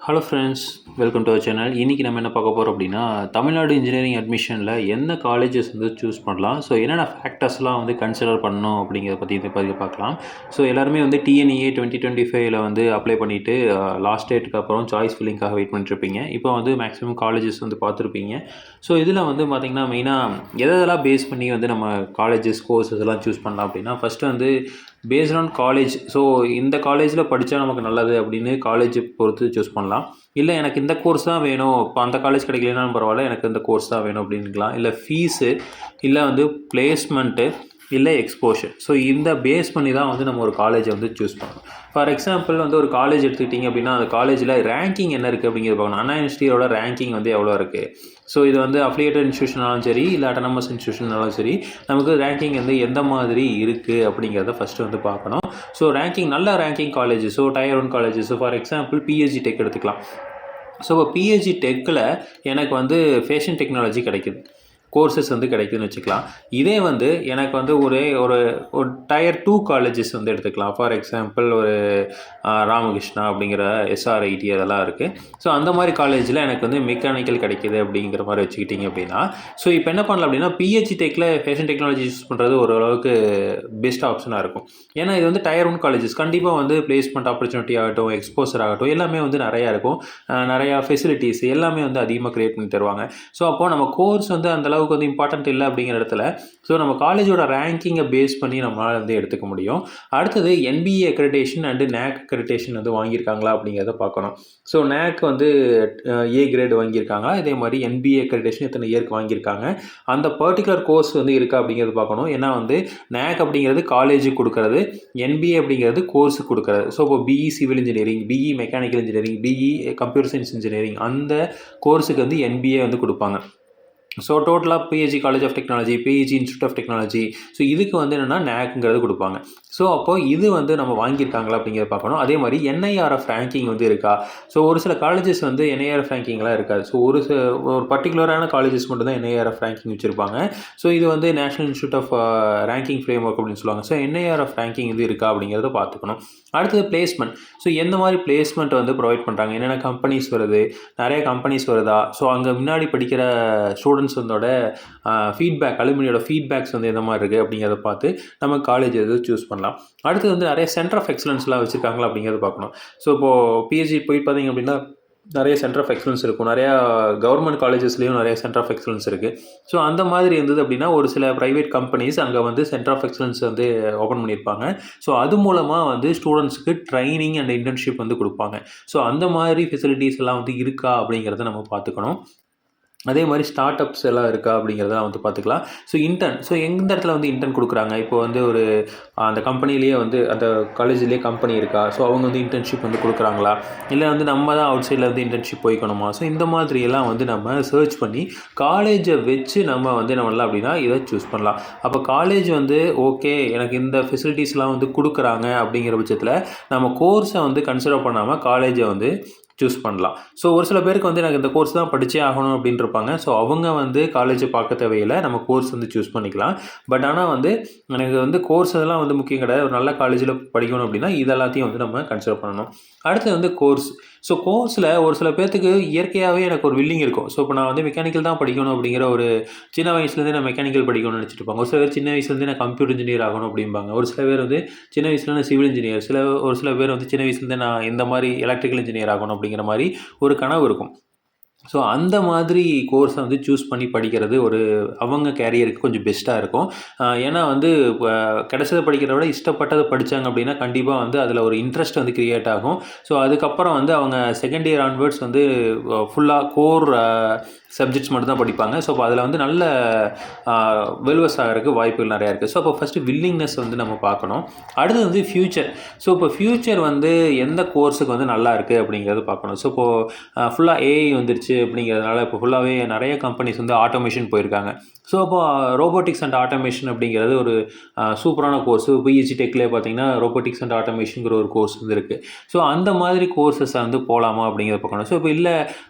Hello friends, welcome to our channel. இன்றைக்கி நம்ம என்ன பார்க்க போகிறோம் அப்படின்னா, தமிழ்நாடு இன்ஜினியரிங் அட்மிஷனில் எந்த காலேஜஸ் வந்து சூஸ் பண்ணலாம், ஸோ என்னென்ன ஃபேக்டர்ஸ்லாம் வந்து கன்சிடர் பண்ணணும் அப்படிங்கிறத பற்றி இதை பற்றி பார்க்கலாம். ஸோ எல்லாருமே வந்து டிஎன்இஏ 2025 வந்து அப்ளை பண்ணிவிட்டு லாஸ்ட் டேட்டுக்கு அப்புறம் சாய்ஸ் ஃபில்லிங்காக வெயிட் பண்ணிட்டுருப்பீங்க. இப்போ வந்து மேக்ஸிமம் காலேஜஸ் வந்து பார்த்துருப்பீங்க. ஸோ இதில் வந்து பார்த்திங்கன்னா மெயினாக எதெல்லாம் பேஸ் பண்ணி வந்து நம்ம காலேஜஸ் கோர்ஸஸ் எல்லாம் சூஸ் பண்ணலாம் அப்படின்னா, ஃபஸ்ட்டு வந்து பேஸ்ட் ஆன் காலேஜ். ஸோ இந்த காலேஜில் படித்தா நமக்கு நல்லது அப்படின்னு காலேஜை பொறுத்து சூஸ் பண்ணலாம். இல்லை எனக்கு இந்த கோர்ஸ் தான் வேணும், இப்போ அந்த காலேஜ் கிடைக்கலனாலும் பரவாயில்ல, எனக்கு இந்த கோர்ஸ் தான் வேணும் அப்படின்க்கலாம். இல்லை ஃபீஸு, இல்லை வந்து பிளேஸ்மெண்ட்டு, இல்லை எக்ஸ்போஷர். ஸோ இந்த பேஸ் பண்ணி தான் வந்து நம்ம ஒரு காலேஜை வந்து சூஸ் பண்ணணும். ஃபார் எக்ஸாம்பிள் வந்து ஒரு காலேஜ் எடுத்துக்கிட்டிங்க அப்படின்னா, அந்த காலேஜில் ரேங்கிங் என்ன இருக்குது அப்படிங்கிறது பார்க்கணும். அண்ணா யூனிவர்சிட்டியோட ரேங்கிங் வந்து எவ்வளோ இருக்குது. ஸோ இது வந்து அஃபிலியேட்டட் இன்ஸ்டியூஷனாலும் சரி, இல்லை அட்டானமஸ் இன்ஸ்டியூஷனாலும் சரி, நமக்கு ரேங்கிங் வந்து எந்த மாதிரி இருக்குது அப்படிங்கிறத ஃபஸ்ட்டு வந்து பார்க்கணும். ஸோ ரேங்கிங், நல்ல ranking colleges, so tier 1 colleges, for example PhD tech எடுத்துக்கலாம். ஸோ இப்போ பிஹெச்டி டெக்கில் எனக்கு வந்து ஃபேஷன் டெக்னாலஜி கிடைக்குது, கோர்சஸ் வந்து கிடைக்குதுன்னு வச்சுக்கலாம். இதே வந்து எனக்கு வந்து ஒரு டயர் 2 காலேஜஸ் வந்து எடுத்துக்கலாம். ஃபார் எக்ஸாம்பிள் ஒரு ராமகிருஷ்ணா அப்படிங்கிற எஸ்ஆர்ஐடி அதெல்லாம் இருக்குது. ஸோ அந்த மாதிரி காலேஜில் எனக்கு வந்து மெக்கானிக்கல் கிடைக்கிது அப்படிங்கிற மாதிரி வச்சுக்கிட்டிங்க அப்படின்னா, ஸோ இப்போ என்ன பண்ணலாம் அப்படின்னா, பிஹெச்டி டெக்கில் ஃபேஷன் டெக்னாலஜி யூஸ் பண்ணுறது ஓரளவுக்கு பெஸ்ட் ஆப்ஷனாக இருக்கும். ஏன்னா இது வந்து டயர் 1 காலேஜஸ், கண்டிப்பாக வந்து பிளேஸ்மெண்ட் ஆப்பர்ச்சுனிட்டி ஆகட்டும், எக்ஸ்போசர் ஆகட்டும், எல்லாமே வந்து நிறையா இருக்கும். நிறையா ஃபெசிலிட்டிஸ் எல்லாமே வந்து அதிகமாக க்ரியேட் பண்ணி தருவாங்க. ஸோ அப்போது நம்ம கோர்ஸ் வந்து அந்தளவுக்கு வந்து இம்பார்ட்டன்ட் இல்லை அப்படிங்கிற இடத்துல, ஸோ நம்ம காலேஜோட ரேங்கிங்கை பேஸ் பண்ணி நம்மளால் வந்து எடுத்துக்க முடியும். அடுத்தது என்பிஏ அக்ரெடிடேஷன் அண்டு நேக் அக்ரெடிடேஷன் வந்து வாங்கியிருக்காங்களா அப்படிங்கிறத பார்க்கணும். ஸோ நேக் வந்து ஏ கிரேடு வாங்கியிருக்காங்களா, இதே மாதிரி என்பிஏ அக்ரெடிடேஷன் எத்தனை இயருக்கு வாங்கியிருக்காங்க, அந்த பர்டிகுலர் கோர்ஸ் வந்து இருக்கா அப்படிங்கிறது பார்க்கணும். ஏன்னா வந்து நேக் அப்படிங்கிறது காலேஜுக்கு கொடுக்கறது, என்பிஏ அப்படிங்கிறது கோர்ஸுக்கு கொடுக்கறது. ஸோ இப்போ BE civil engineering, BE mechanical engineering, BE computer science engineering, அந்த கோர்ஸுக்கு வந்து என்பிஏ வந்து கொடுப்பாங்க. ஸோ டோட்டலாக PhD college of technology, PhD institute of technology, so இதுக்கு வந்து என்னென்னா நேக்குங்கிறது கொடுப்பாங்க. ஸோ அப்போது இது வந்து நம்ம வாங்கியிருக்காங்களா அப்படிங்கிறத பார்க்கணும். அதே மாதிரி என்ஐஆர்எஃப் ரேங்கிங் வந்து இருக்கா. ஸோ ஒரு சில காலேஜஸ் வந்து என்ஐஆர்எஃப் ரேங்கிங்லாம் இருக்காது. ஸோ ஒரு பர்டிகுலரான காலேஜஸ் மட்டும் தான் என்ஐஆர்எஃப் ரேங்கிங் வச்சுருப்பாங்க. ஸோ இது வந்து national institute of ranking framework அப்படின்னு சொல்லுவாங்க. ஸோ என்ஐஆர்எஃப் ரேங்கிங் வந்து இருக்கா அப்படிங்கிறத பார்த்துக்கணும். அடுத்தது பிளேஸ்மெண்ட். ஸோ எந்த மாதிரி பிளேஸ்மெண்ட் வந்து ப்ரொவைட் பண்ணுறாங்க, என்னென்ன கம்பெனிஸ் வருது, நிறைய கம்பெனிஸ் வருதா, ஸோ அங்கே முன்னாடி படிக்கிற ஸ்டூடெண்ட்ஸ் வந்தோட ஃபீட்பேக், அலுமினியோட ஃபீட்பேக்ஸ் வந்து எந்த மாதிரி இருக்குது அப்படிங்கிறத பார்த்து நம்ம காலேஜ் எது சூஸ் பண்ணலாம். அடுத்து வந்து நிறைய சென்டர் ஆஃப் எக்ஸலன்ஸ்லாம் வச்சுருக்காங்களா அப்படிங்கிறத பார்க்கணும். ஸோ இப்போது பிஹெச்டி போய் பார்த்தீங்க அப்படின்னா நிறைய சென்டர் ஆஃப் எக்ஸலன்ஸ் இருக்கும். நிறையா கவர்மெண்ட் காலேஜஸ்லேயும் நிறைய சென்டர் ஆஃப் எக்ஸலன்ஸ் இருக்குது. ஸோ அந்த மாதிரி இருந்தது அப்படின்னா ஒரு சில ப்ரைவேட் கம்பெனிஸ் அங்கே வந்து சென்டர் ஆஃப் எக்ஸலன்ஸ் வந்து ஓப்பன் பண்ணியிருப்பாங்க. ஸோ அது மூலமாக வந்து ஸ்டூடெண்ட்ஸுக்கு ட்ரைனிங் அண்ட் இன்டர்ன்ஷிப் வந்து கொடுப்பாங்க. ஸோ அந்த மாதிரி ஃபெசிலிட்டிஸ் எல்லாம் வந்து இருக்கா அப்படிங்கிறத நம்ம பார்த்துக்கணும். அதே மாதிரி ஸ்டார்ட் அப்ஸ் எல்லாம் இருக்கா அப்படிங்கிறதெல்லாம் வந்து பார்த்துக்கலாம். ஸோ இன்டர்ன், ஸோ எந்த இடத்துல வந்து இன்டர்ன் கொடுக்குறாங்க, இப்போ வந்து ஒரு அந்த கம்பெனிலேயே வந்து அந்த காலேஜ்லேயே கம்பெனி இருக்கா, ஸோ அவங்க வந்து இன்டர்ன்ஷிப் வந்து கொடுக்குறாங்களா, இல்லை வந்து நம்ம தான் அவுட் சைடில் வந்து இன்டர்ன்ஷிப் போய்க்கணுமா. ஸோ இந்த மாதிரியெல்லாம் வந்து நம்ம சர்ச் பண்ணி காலேஜை வச்சு நம்ம வந்து என்ன பண்ணலாம் அப்படின்னா இதை சூஸ் பண்ணலாம். அப்போ காலேஜ் வந்து ஓகே எனக்கு இந்த ஃபெசிலிட்டிஸ்லாம் வந்து கொடுக்குறாங்க அப்படிங்கிற பட்சத்தில் நம்ம கோர்ஸை வந்து கன்சிடர் பண்ணாமல் காலேஜை வந்து சூஸ் பண்ணலாம். ஸோ ஒரு சில பேருக்கு வந்து எனக்கு இந்த கோர்ஸ் தான் படித்தே ஆகணும் அப்படின்னு இருப்பாங்க. ஸோ அவங்க வந்து காலேஜை பார்க்க தேவையில்லை, நம்ம கோர்ஸ் வந்து சூஸ் பண்ணிக்கலாம். பட் ஆனால் வந்து எனக்கு வந்து கோர்ஸ் அதெல்லாம் வந்து முக்கியம் கிடையாது. ஒரு நல்ல காலேஜில் படிக்கணும் அப்படின்னா இதெல்லாத்தையும் வந்து நம்ம கன்சிடர் பண்ணணும். அடுத்து வந்து கோர்ஸ். ஸோ கோர்ஸில் ஒரு சில பேர்த்துக்கு இயற்கையாகவே எனக்கு ஒரு வில்லிங் இருக்கும். ஸோ இப்போ நான் வந்து மெக்கானிக்கல் தான் படிக்கணும் அப்படிங்கிற ஒரு சின்ன வயசுலேருந்தே நான் மெக்கானிக்கல் படிக்கணும்னு நினச்சிட்டு இருப்பாங்க. ஒரு சில பேர் சின்ன வயசுலேருந்தே நான் கம்ப்யூட்டர் இன்ஜினியர் ஆகணும் அப்படிம்பாங்க. ஒரு சில பேர் வந்து சின்ன வயசுலேருந்து சிவில் இன்ஜினியர், ஒரு சில பேர் வந்து சின்ன வயசுலேருந்தே நான் இந்த மாதிரி எலக்ட்ரிக்கல் இன்ஜினியர் ஆகணும் அப்படிங்கிற மாதிரி ஒரு கனவு இருக்கும். ஸோ அந்த மாதிரி கோர்ஸை வந்து சூஸ் பண்ணி படிக்கிறது அவங்க கேரியருக்கு கொஞ்சம் பெஸ்ட்டாக இருக்கும். ஏன்னா வந்து கிடைச்சதை படிக்கிறத விட இஷ்டப்பட்டதை படித்தாங்க அப்படின்னா கண்டிப்பாக வந்து அதில் ஒரு இன்ட்ரெஸ்ட் வந்து க்ரியேட் ஆகும். ஸோ அதுக்கப்புறம் வந்து அவங்க செகண்ட் இயர் ஆன்வர்ட்ஸ் வந்து ஃபுல்லாக கோர் சப்ஜெக்ட்ஸ் மட்டும் தான் படிப்பாங்க. ஸோ அப்போ அதில் வந்து நல்ல வெல்வஸ் ஆகிறதுக்கு வாய்ப்புகள் நிறையா இருக்குது. ஸோ அப்போ ஃபஸ்ட்டு வில்லிங்னஸ் வந்து நம்ம பார்க்கணும். அடுத்து வந்து ஃப்யூச்சர். ஸோ இப்போ ஃப்யூச்சர் வந்து எந்த கோர்ஸுக்கு வந்து நல்லா இருக்குது அப்படிங்கிறது பார்க்கணும். ஸோ இப்போது ஃபுல்லாக ஏஐ வந்துருச்சு அப்படிங்கிறதுனால இப்போ ஃபுல்லாகவே நிறைய கம்பெனிஸ் வந்து ஆட்டோமேஷன் போயிருக்காங்க. ஸோ அப்போ ரோபோட்டிக்ஸ் அண்ட் ஆட்டோமேஷன் அப்படிங்கிறது ஒரு சூப்பரான கோர்ஸ். பிஹெச்டி டெக்லேயே பார்த்தீங்கன்னா ரோபோட்டிக்ஸ் அண்ட் ஆட்டோமேஷனுங்கிற ஒரு கோர்ஸ் வந்து இருக்குது. ஸோ அந்த மாதிரி கோர்சஸை வந்து போகலாமா அப்படிங்கிறத பார்க்கணும். ஸோ இப்போ இல்லை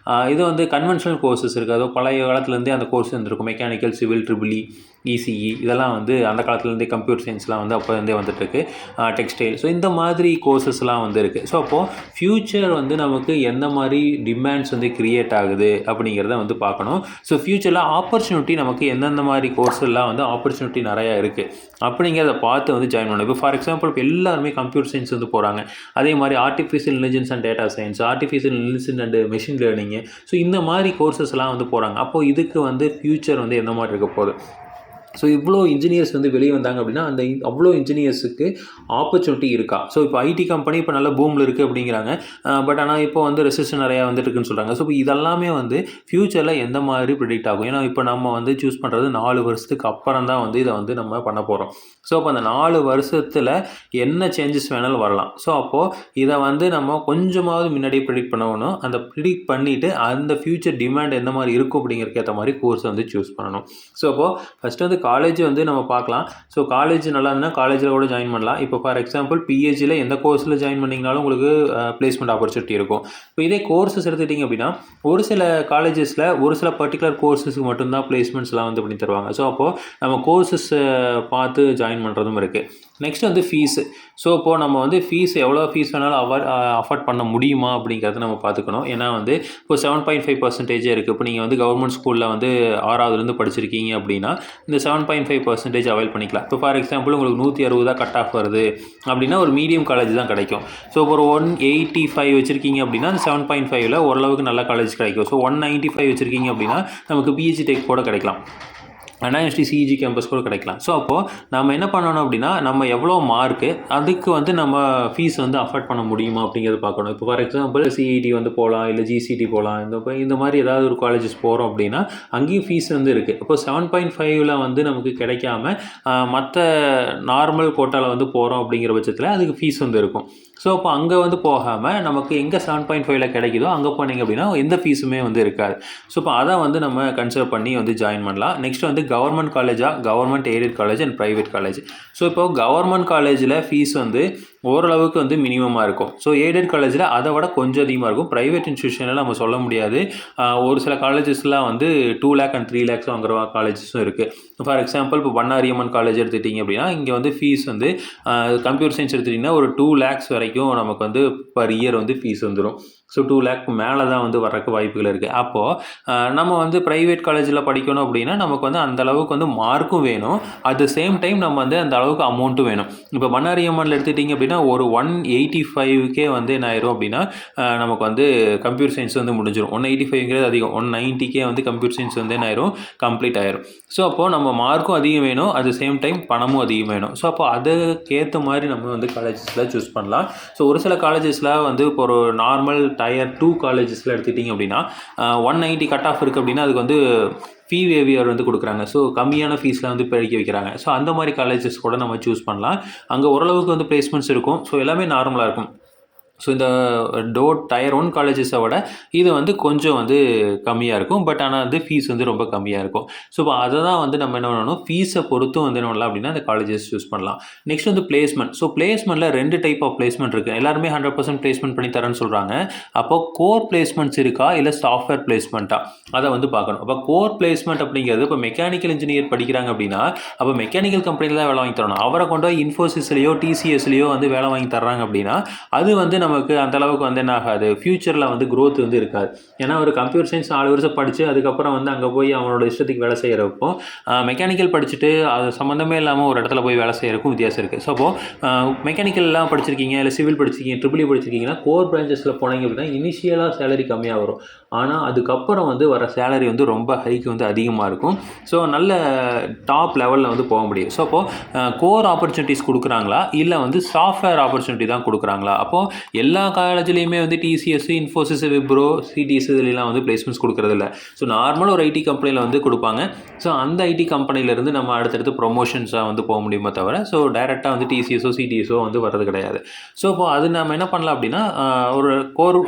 இது வந்து கன்வென்ஷனல் கோர்சஸ் இருக்குது, அதோ பழைய காலத்துலேருந்தே அந்த கோர்ஸ் வந்துருக்கும், mechanical, civil, triple E, ECE இதெல்லாம் வந்து அந்த காலத்துலேருந்தே கம்ப்யூட்டர் சயின்ஸ்லாம் வந்து அப்போ இருந்தே வந்துட்டுருக்கு. டெக்ஸ்டைல், ஸோ இந்த மாதிரி கோர்சஸ்லாம் வந்து இருக்குது. ஸோ அப்போது ஃப்யூச்சர் வந்து நமக்கு எந்த மாதிரி டிமாண்ட்ஸ் வந்து க்ரியேட் ஆகுது அப்படிங்கிறத வந்து பார்க்கணும். ஸோ ஃப்யூச்சரில் ஆப்பர்ச்சுனிட்டி நமக்கு எந்தெந்த மாதிரி கோர்ஸ்லாம் வந்து ஆப்பர்ச்சுனிட்டி நிறையா இருக்குது அப்படிங்கிறத பார்த்து வந்து ஜாயின் பண்ணணும். இப்போ ஃபார் எக்ஸாம்பிள் இப்போ எல்லாருமே கம்ப்யூட்டர் சயின்ஸ் வந்து போகிறாங்க. அதே மாதிரி artificial intelligence and data science, artificial intelligence and machine learning, so இந்த மாதிரி கோர்சஸ்லாம் வந்து போகிறாங்க. அப்போது இதுக்கு வந்து ஃப்யூச்சர் வந்து எந்த மாதிரி இருக்க போகுது? ஸோ இவ்வளோ இன்ஜினியர்ஸ் வந்து வெளியே வந்தாங்க அப்படின்னா அந்த அவ்வளோ இன்ஜினியர்ஸுக்கு ஆப்பர்ச்சுனிட்டி இருக்கா? ஸோ இப்போ ஐடி கம்பெனி இப்போ நல்ல பூமில் இருக்குது அப்படிங்கிறாங்க. பட் ஆனால் இப்போ வந்து ரெசிஸ்டன் நிறையா வந்துட்டுருக்குன்னு சொல்கிறாங்க. ஸோ இப்போ இதெல்லாமே வந்து ஃப்யூச்சரில் எந்த மாதிரி ப்ரிடிக்ட் ஆகும்? ஏன்னா இப்போ நம்ம வந்து சூஸ் பண்ணுறது 4 வருஷத்துக்கு அப்புறம் தான் வந்து இதை வந்து நம்ம பண்ண போகிறோம். ஸோ அப்போ அந்த 4 வருஷத்தில் என்ன சேஞ்சஸ் வேணாலும் வரலாம். ஸோ அப்போது இதை வந்து நம்ம கொஞ்சமாவது முன்னாடியே ப்ரிடிக்ட் பண்ணணும். அந்த ப்ரிடிக்ட் பண்ணிவிட்டு அந்த ஃப்யூச்சர் டிமாண்ட் எந்த மாதிரி இருக்கும் அப்படிங்கிறதுக்கு ஏற்ற மாதிரி கோர்ஸ் வந்து சூஸ் பண்ணணும். ஸோ அப்போது ஃபஸ்ட்டு வந்து காலேஜ் வந்து நம்ம பார்க்கலாம். ஸோ காலேஜ் நல்லா இருந்தால் காலேஜில் கூட ஜாயின் பண்ணலாம். இப்போ ஃபார் எக்ஸாம்பிள் பிஹெச்சியில் எந்த கோர்ஸில் ஜாயின் பண்ணிங்கனாலும் உங்களுக்கு பிளேஸ்மெண்ட் ஆப்பர்ச்சுனிட்டி இருக்கும். இப்போ இதே கோர்ஸஸ் எடுத்துக்கிட்டிங்க அப்படின்னா ஒரு சில காலேஜஸில் ஒரு சில பர்டிகுலர் கோர்ஸஸ்க்கு மட்டும்தான் பிளேஸ்மெண்ட்ஸ்லாம் வந்து பண்ணி தருவாங்க. ஸோ அப்போது நம்ம கோர்ஸஸை பார்த்து ஜாயின் பண்ணுறதும் இருக்குது. நெக்ஸ்ட் வந்து ஃபீஸு. ஸோ இப்போது நம்ம வந்து ஃபீஸ் எவ்வளோ ஃபீஸ் வேணாலும் அஃபோர்ட் பண்ண முடியுமா அப்படிங்கிறத நம்ம பார்த்துக்கணும். ஏன்னா வந்து இப்போ 7.5% இருக்குது. இப்போ நீங்கள் வந்து கவர்மெண்ட் ஸ்கூலில் வந்து 6வதுலேருந்து படிச்சிருக்கீங்க அப்படின்னா இந்த 7.5% அவைல் பண்ணிக்கலாம். இப்போ ஃபார் எக்ஸாம்பிள் உங்களுக்கு 160 கட் ஆஃப் வருது அப்படின்னா ஒரு மீடியம் காலேஜ் தான் கிடைக்கும். ஸோ இப்போ ஒரு 185 வச்சுருக்கீங்க அப்படின்னா அந்த 7.5ல் ஓரளவுக்கு நல்ல காலேஜ் கிடைக்கும். ஸோ 195 வச்சுருக்கீங்க அப்படின்னா நமக்கு பிஹெச்டி டெக் கூட கிடைக்கலாம். அண்ணா யூனிவர்சிட்டி சிஇஜி கேம்பஸ் கூட கிடைக்கலாம். ஸோ அப்போது நம்ம என்ன பண்ணணும் அப்படின்னா நம்ம எவ்வளோ மார்க்கு அதுக்கு வந்து நம்ம ஃபீஸ் வந்து அஃபோர்ட் பண்ண முடியுமா அப்படிங்கிறது பார்க்கணும். இப்போ ஃபார் எக்ஸாம்பிள் சிஇடி வந்து போகலாம், இல்லை ஜிசிடி போகலாம். இந்த மாதிரி ஏதாவது ஒரு காலேஜஸ் போகிறோம் அப்படின்னா அங்கேயும் ஃபீஸ் வந்து இருக்குது. இப்போ 7.5ல் வந்து நமக்கு கிடைக்காம மற்ற நார்மல் கோட்டாவில் வந்து போகிறோம் அப்படிங்கிற பட்சத்தில் அதுக்கு ஃபீஸ் வந்து இருக்கும். ஸோ அப்போ அங்கே வந்து போகாமல் நமக்கு எங்கே 7.5ல் கிடைக்குதோ அங்கே போனீங்க அப்படின்னா எந்த ஃபீஸுமே வந்து இருக்காது. ஸோ இப்போ அதை வந்து நம்ம கன்சிடர் பண்ணி வந்து ஜாயின் பண்ணலாம். நெக்ஸ்ட் வந்து கவர்மெண்ட் காலேஜாக, government aided college and private college. So இப்போ கவர்மெண்ட் காலேஜில் ஃபீஸ் வந்து ஓரளவுக்கு வந்து மினிமமாக இருக்கும். ஸோ எய்டட் காலேஜில் அதை விட கொஞ்சம் அதிகமாக இருக்கும். ப்ரைவேட் இன்ஸ்டியூஷனில் நம்ம சொல்ல முடியாது. ஒரு சில காலேஜஸ்லாம் வந்து 2 lakh and 3 lakhs வாங்குற காலேஜஸும் இருக்குது. ஃபார் எக்ஸாம்பிள் இப்போ பண்ணாரியம்மன் காலேஜ் எடுத்துக்கிட்டிங்க அப்படின்னா இங்கே வந்து ஃபீஸ் வந்து கம்ப்யூட்டர் சயின்ஸ் எடுத்துக்கிட்டிங்கன்னா ஒரு 2 lakhs வரைக்கும் நமக்கு வந்து பர் இயர் வந்து ஃபீஸ் வந்துடும். ஸோ 2 lakh மேலே தான் வந்து வரக்கு வாய்ப்புகள் இருக்குது. அப்போது நம்ம வந்து ப்ரைவேட் காலேஜில் படிக்கணும் அப்படின்னா நமக்கு வந்து அந்தளவுக்கு வந்து மார்க்கும் வேணும். அட் த சேம் டைம் நம்ம வந்து அந்த அளவுக்கு அமௌண்ட்டும் வேணும். இப்போ பண்ணாரியம்மனில் எடுத்துக்கிட்டிங்க அப்படின்னா ஒரு 185K வந்து என்ன ஆயிரும் அப்படின்னா நமக்கு வந்து கம்ப்யூட்டர் சயின்ஸ் வந்து முடிஞ்சிடும். 185ங்கிறது அதிகம். 190K வந்து கம்ப்யூட்டர் சயின்ஸ் வந்து என்ன ஆயிரும், கம்ப்ளீட் ஆயிரும். ஸோ அப்போது நம்ம மார்க்கும் அதிகம் வேணும், அட் த சேம் டைம் பணமும் அதிகம் வேணும். ஸோ அப்போ அதுக்கேற்ற மாதிரி நம்ம வந்து காலேஜஸில் சூஸ் பண்ணலாம். ஸோ ஒரு சில காலேஜஸில் வந்து இப்போ ஒரு நார்மல் டயர் 2 காலேஜஸில் எடுத்துக்கிட்டிங்க அப்படின்னா 190 கட் ஆஃப் இருக்குது அப்படின்னா அதுக்கு வந்து ஃபீ வேவியர் வந்து கொடுக்குறாங்க. ஸோ கம்மியான ஃபீஸில் வந்து படிக்க வைக்கிறாங்க. ஸோ அந்த மாதிரி காலேஜஸ் கூட நம்ம சூஸ் பண்ணலாம். அங்கே ஓரளவுக்கு வந்து பிளேஸ்மெண்ட்ஸ் இருக்கும். ஸோ எல்லாமே நார்மலாக இருக்கும். ஸோ இந்த டயர் 1 காலேஜஸை விட இது வந்து கொஞ்சம் வந்து கம்மியாக இருக்கும். பட் ஆனால் வந்து ஃபீஸ் வந்து ரொம்ப கம்மியாக இருக்கும். ஸோ இப்போ அதை தான் வந்து நம்ம என்ன பண்ணணும், ஃபீஸை பொறுத்தும் வந்து என்ன பண்ணலாம் அப்படின்னா அந்த காலேஜஸ் சூஸ் பண்ணலாம். நெக்ஸ்ட் வந்து பிளேஸ்மெண்ட். ஸோ பிளேஸ்மெண்ட்டில் 2 டைப் ஆஃப் பிளேஸ்மெண்ட் இருக்குது. எல்லாருமே 100% பிளேஸ்மெண்ட் பண்ணி தரேன்னு சொல்கிறாங்க. அப்போது கோர் பிளேஸ்மெண்ட்ஸ் இருக்கா இல்லை சாஃப்ட்வேர் பிளேஸ்மெண்ட்டா அதை வந்து பார்க்கணும். அப்போ கோர் பிளேஸ்மெண்ட் அப்படிங்கிறது இப்போ மெக்கானிக்கல் இன்ஜினியர் படிக்கிறாங்க அப்படின்னா அப்போ மெக்கானிக்கல் கம்பெனியில் தான் வேலை வாங்கி தரணும். அவரை கொண்டு போய் இன்ஃபோசிஸ்லையோ டிசிஎஸ்லையோ வந்து வேலை வாங்கி தர்றாங்க அப்படின்னா அது வந்து நமக்கு அந்தளவுக்கு வந்து என்ன ஆகாது, ஃப்யூச்சரில் வந்து க்ரோத் வந்து இருக்காது. ஏன்னா ஒரு கம்ப்யூட்டர் சயின்ஸ் 4 வருஷம் படித்து அதுக்கப்புறம் வந்து அங்கே போய் அவனோட இஷ்டத்துக்கு வேலை செய்கிறப்போ மெக்கானிக்கல் படிச்சுட்டு அது சம்மந்தமே இல்லாமல் ஒரு இடத்துல போய் வேலை செய்கிறக்கும் வித்தியாசம் இருக்குது. ஸோ அப்போது மெக்கானிக்கல்லாம் படிச்சிருக்கீங்க இல்லை சிவில் படிச்சிருக்கீங்க, ட்ரிபிள் படிச்சிருக்கீங்கன்னா கோர் பிரான்ச்சஸில் போனீங்க அப்படின்னா இனிஷியலாக சேலரி கம்மியாக வரும். ஆனால் அதுக்கப்புறம் வந்து வர சேலரி வந்து ரொம்ப ஹைக்கு வந்து அதிகமாக இருக்கும். ஸோ நல்ல டாப் லெவலில் வந்து போக முடியும். ஸோ அப்போது கோர் ஆப்பர்ச்சுனிட்டிஸ் கொடுக்குறாங்களா இல்லை வந்து சாஃப்ட்வேர் ஆப்பர்ச்சுனிட்டி தான் கொடுக்குறாங்களா? அப்போது எல்லா காலேஜ்லேயுமே வந்து டிசிஎஸ், இன்ஃபோசிஸ், விப்ரோ, சிடிஎஸ் இதெல்லாம் வந்து பிளேஸ்மெண்ட்ஸ் கொடுக்குறதில்ல. ஸோ நார்மலாக ஒரு ஐடி கம்பெனியில் வந்து கொடுப்பாங்க. ஸோ அந்த ஐடி கம்பெனிலேருந்து நம்ம அடுத்தடுத்து ப்ரொமோஷன்ஸாக வந்து போக முடியுமே தவிர ஸோ டைரெக்டாக வந்து டிசிஎஸோ சிடிஎஸோ வந்து வர்றது கிடையாது. ஸோ இப்போ அது நம்ம என்ன பண்ணலாம் அப்படின்னா ஒரு கோர்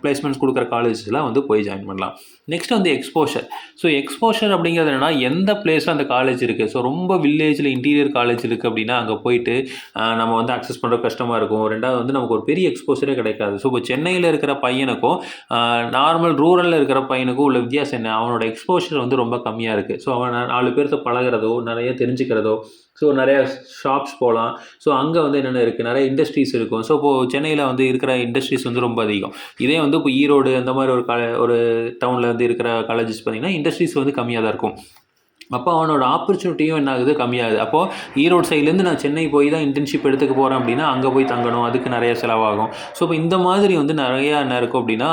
பிளேஸ்மெண்ட்ஸ் கொடுக்குற காலேஜஸ்லாம் வந்து போய் ஜாயின் பண்ணலாம். நெக்ஸ்ட் வந்து எக்ஸ்போஷர். ஸோ எக்ஸ்போஷர் அப்படிங்கிறது என்னென்னா எந்த பிளேஸில் அந்த காலேஜ் இருக்குது. ஸோ ரொம்ப வில்லேஜில் இன்டீரியர் காலேஜ் இருக்குது அப்படின்னா அங்கே போயிட்டு நம்ம வந்து அக்சஸ் பண்ணுற கஷ்டமாக இருக்கும். ரெண்டாவது வந்து நமக்கு ஒரு பெரிய எக்ஸ்போஷர் எக்ஸ்போசரே கிடைக்காது. ஸோ இப்போ சென்னையில் இருக்கிற பையனுக்கும் நார்மல் ரூரலில் இருக்கிற பையனுக்கும் உள்ள வித்தியாசம் என்ன? அவனோட எக்ஸ்போஷர் வந்து ரொம்ப கம்மியாக இருக்குது. ஸோ அவன் 4 பேர்த்த பழகிறதோ, நிறைய தெரிஞ்சுக்கிறதோ, ஸோ நிறையா ஷாப்ஸ் போகலாம். ஸோ அங்கே வந்து என்னென்ன இருக்குது, நிறைய இண்டஸ்ட்ரீஸ் இருக்கும். ஸோ இப்போது சென்னையில் வந்து இருக்கிற இண்டஸ்ட்ரீஸ் வந்து ரொம்ப அதிகம். இதே வந்து இப்போ ஈரோடு அந்த மாதிரி ஒரு டவுனில் வந்து இருக்கிற காலேஜஸ் பார்த்திங்கன்னா இண்டஸ்ட்ரீஸ் வந்து கம்மியாக தான் இருக்கும். அப்போ அவனோட ஆப்பர்ச்சுனிட்டியும் என்ன ஆகுது, கம்மியாகுது. அப்போது ஈரோடு சைட்லேருந்து நான் சென்னை போய் தான் இன்டர்ன்ஷிப் எடுத்துக்க போகிறேன் அப்படின்னா அங்கே போய் தங்கணும், அதுக்கு நிறைய செலவாகும். ஸோ இப்போ இந்த மாதிரி வந்து நிறையா என்ன இருக்கும் அப்படின்னா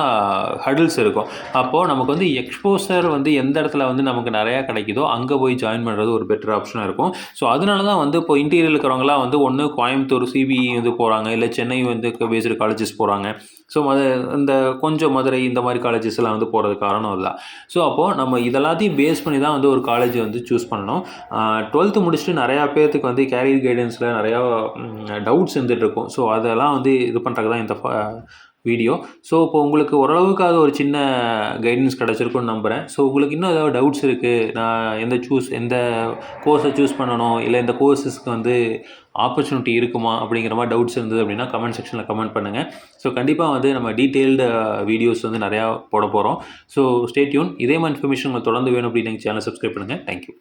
ஹடில்ஸ் இருக்கும். அப்போது நமக்கு வந்து எக்ஸ்போசர் வந்து எந்த இடத்துல வந்து நமக்கு நிறையா கிடைக்குதோ அங்கே போய் ஜாயின் பண்ணுறது ஒரு பெட்டர் ஆப்ஷனாக இருக்கும். ஸோ அதனால தான் வந்து இப்போ இன்டீரியர் இருக்கிறவங்களாம் வந்து ஒன்று கோயம்புத்தூர் சிபிஇ வந்து போகிறாங்க, இல்லை சென்னை வந்து பேஸ்டு காலேஜஸ் போகிறாங்க. ஸோ இந்த கொஞ்சம் மதுரை இந்த மாதிரி காலேஜஸ்லாம் வந்து போகிறதுக்கு காரணம் இல்லை. ஸோ அப்போது நம்ம இதெல்லாத்தையும் பேஸ் பண்ணி தான் வந்து ஒரு காலேஜ் வந்து சூஸ் பண்ணணும். 12th முடிச்சுட்டு நிறையா பேர்த்துக்கு வந்து கேரியர் கைடன்ஸில் நிறையா டவுட்ஸ் இருந்துகிட்ருக்கும். ஸோ அதெல்லாம் வந்து இது பண்ணுறதுக்கு தான் இந்த வீடியோ. ஸோ இப்போ உங்களுக்கு ஓரளவுக்கு அது ஒரு சின்ன கைடன்ஸ் கிடச்சிருக்குன்னு நம்புகிறேன். ஸோ உங்களுக்கு இன்னும் ஏதாவது டவுட்ஸ் இருக்குது, நான் எந்த கோர்ஸை சூஸ் பண்ணணும், இல்லை இந்த கோர்ஸஸ்க்கு வந்து ஆப்பர்ச்சுனிட்டி இருக்குமா அப்படிங்கிற மாதிரி டவுட்ஸ் இருந்தது அப்படின்னா கமெண்ட் செக்ஷனில் கமெண்ட் பண்ணுங்கள். ஸோ கண்டிப்பாக வந்து நம்ம டீட்டெயில்டு வீடியோஸ் வந்து நிறையா போட போகிறோம். So stay tune. இதே மாதிரி இன்ஃபர்மேஷன் உங்களுக்கு தொடர்ந்து வேணும் அப்படின்னு எங்கள் சேனலை சப்ஸ்கிரைப் பண்ணுங்கள். தேங்க்யூ.